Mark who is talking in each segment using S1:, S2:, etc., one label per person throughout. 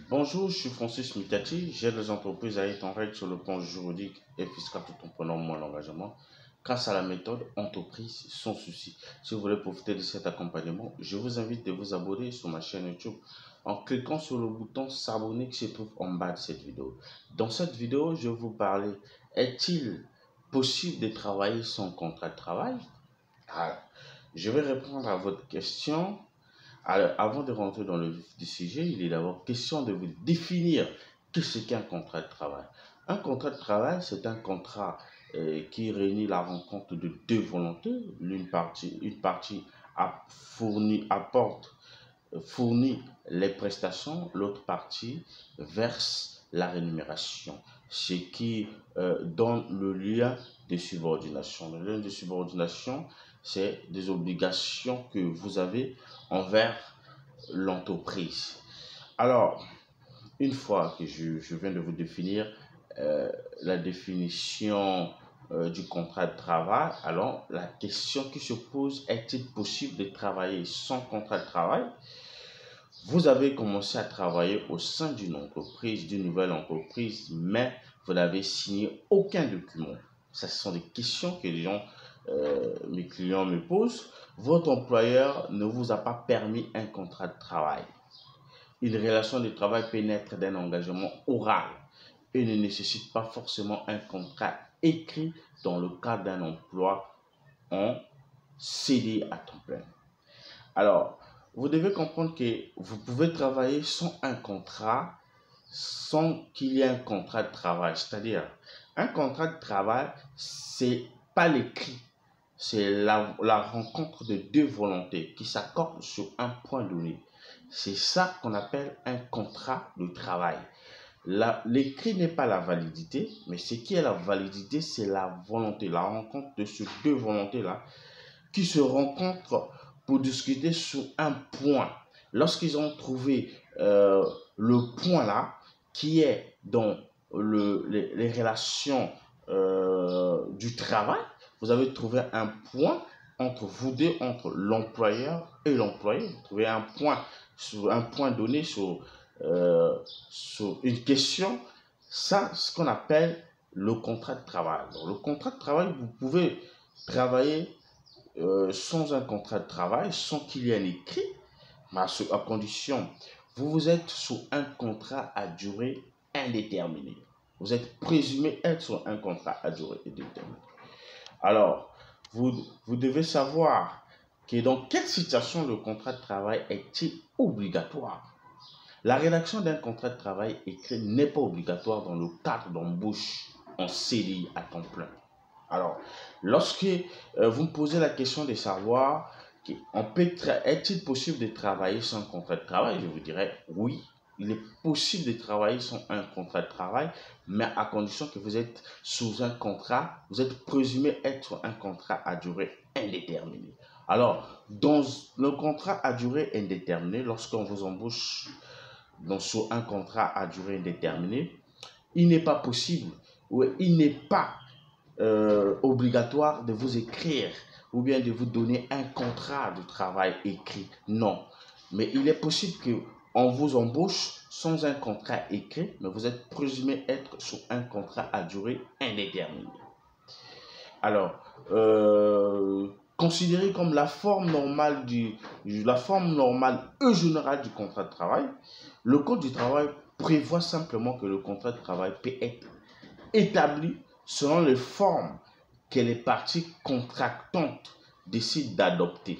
S1: Bonjour, je suis Francis Mikati. J'aide les entreprises à être en règle sur le plan juridique et fiscal tout en prenant moins d'engagement grâce à la méthode entreprise sans souci. Si vous voulez profiter de cet accompagnement, je vous invite à vous abonner sur ma chaîne YouTube en cliquant sur le bouton s'abonner qui se trouve en bas de cette vidéo. Dans cette vidéo, je vais vous parler, est-il possible de travailler sans contrat de travail? Alors, je vais répondre à votre question. Alors, avant de rentrer dans le vif du sujet, il est d'abord question de vous définir qu'est-ce qu'un contrat de travail. Un contrat de travail, c'est un contrat qui réunit la rencontre de deux volontés. Une partie fournit les prestations, l'autre partie verse la rémunération, ce qui donne le lien de subordination. Le lien de subordination, c'est des obligations que vous avez envers l'entreprise. Alors, une fois que je viens de vous définir la définition du contrat de travail, alors la question qui se pose, est-il possible de travailler sans contrat de travail? Vous avez commencé à travailler au sein d'une entreprise, d'une nouvelle entreprise, mais vous n'avez signé aucun document. Ce sont des questions que mes clients me posent. Votre employeur ne vous a pas permis un contrat de travail. Une relation de travail peut naître d'un engagement oral et ne nécessite pas forcément un contrat écrit dans le cadre d'un emploi en CDI à temps plein. Alors, vous devez comprendre que vous pouvez travailler sans un contrat, sans qu'il y ait un contrat de travail. C'est-à-dire, un contrat de travail, c'est pas l'écrit, c'est la rencontre de deux volontés qui s'accordent sur un point donné. C'est ça qu'on appelle un contrat de travail. L'écrit n'est pas la validité, mais ce qui est la validité, c'est la volonté, la rencontre de ces deux volontés-là qui se rencontrent pour discuter sur un point. Lorsqu'ils ont trouvé le point là, qui est dans les relations du travail, vous avez trouvé un point entre vous deux, entre l'employeur et l'employé. Vous trouvez un point donné sur une question. Ça, ce qu'on appelle le contrat de travail. Donc, le contrat de travail, vous pouvez travailler sans un contrat de travail, sans qu'il y ait un écrit, mais à condition, vous êtes sous un contrat à durée indéterminée. Vous êtes présumé être sur un contrat à durée indéterminée. Alors, vous devez savoir que dans quelle situation le contrat de travail est-il obligatoire? La rédaction d'un contrat de travail écrit n'est pas obligatoire dans le cadre d'embauche en CDI à temps plein. Alors, lorsque vous me posez la question de savoir est-il possible de travailler sans contrat de travail, je vous dirais oui, il est possible de travailler sans un contrat de travail, mais à condition que vous êtes sous un contrat, vous êtes présumé être sur un contrat à durée indéterminée. Alors, dans le contrat à durée indéterminée, lorsqu'on vous embauche sur un contrat à durée indéterminée, il n'est pas possible ou il n'est pas obligatoire de vous écrire ou bien de vous donner un contrat de travail écrit. Non. Mais il est possible qu'on vous embauche sans un contrat écrit, mais vous êtes présumé être sur un contrat à durée indéterminée. Alors, considéré comme la forme normale et générale du contrat de travail, le Code du travail prévoit simplement que le contrat de travail peut être établi selon les formes que les parties contractantes décident d'adopter,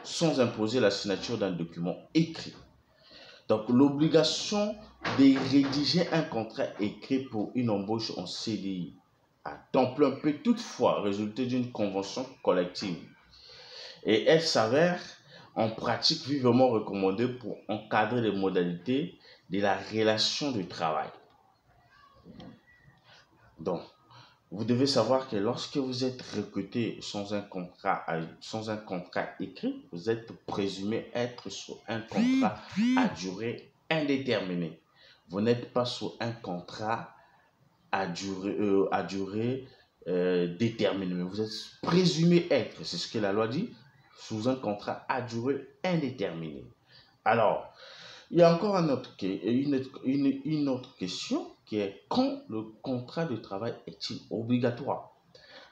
S1: sans imposer la signature d'un document écrit. Donc, l'obligation de rédiger un contrat écrit pour une embauche en CDI à temps plein peut toutefois résulter d'une convention collective. Et elle s'avère en pratique vivement recommandée pour encadrer les modalités de la relation de travail. Donc, vous devez savoir que lorsque vous êtes recruté sans un contrat écrit, vous êtes présumé être sur un contrat à durée indéterminée. Vous n'êtes pas sur un contrat à durée déterminée, mais vous êtes présumé être, c'est ce que la loi dit, sous un contrat à durée indéterminée. Alors, Il y a encore une autre question qui est quand le contrat de travail est-il obligatoire?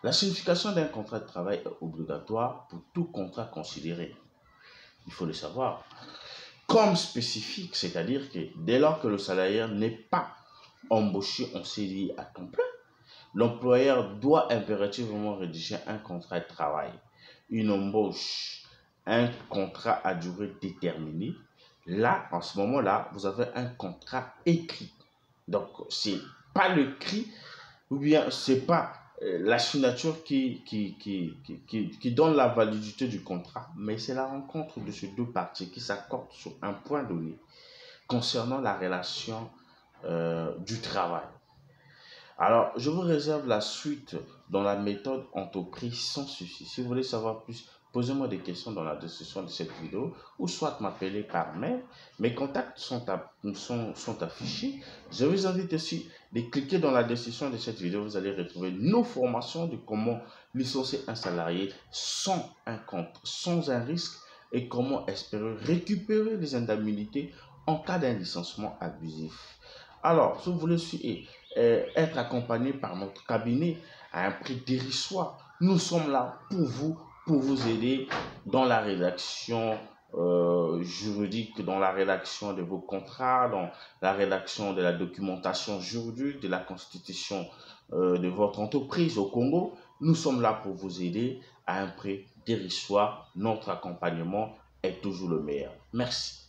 S1: La signification d'un contrat de travail est obligatoire pour tout contrat considéré. Il faut le savoir. Comme spécifique, c'est-à-dire que dès lors que le salarié n'est pas embauché en CDI à temps plein, l'employeur doit impérativement rédiger un contrat de travail, une embauche, un contrat à durée déterminée. Là, en ce moment-là, vous avez un contrat écrit. Donc, c'est pas le cri ou bien c'est pas la signature qui donne la validité du contrat, mais c'est la rencontre de ces deux parties qui s'accordent sur un point donné concernant la relation du travail. Alors, je vous réserve la suite dans la méthode entreprise sans souci. Si vous voulez savoir plus, posez-moi des questions dans la description de cette vidéo ou soit m'appeler par mail. Mes contacts sont affichés. Je vous invite aussi de cliquer dans la description de cette vidéo. Vous allez retrouver nos formations de comment licencier un salarié sans un compte, sans un risque et comment espérer récupérer les indemnités en cas d'un licenciement abusif. Alors, si vous voulez être accompagné par notre cabinet à un prix dérisoire, nous sommes là pour vous aider dans la rédaction juridique, dans la rédaction de vos contrats, dans la rédaction de la documentation juridique, de la constitution de votre entreprise au Congo. Nous sommes là pour vous aider à un prix dérisoire. Notre accompagnement est toujours le meilleur. Merci.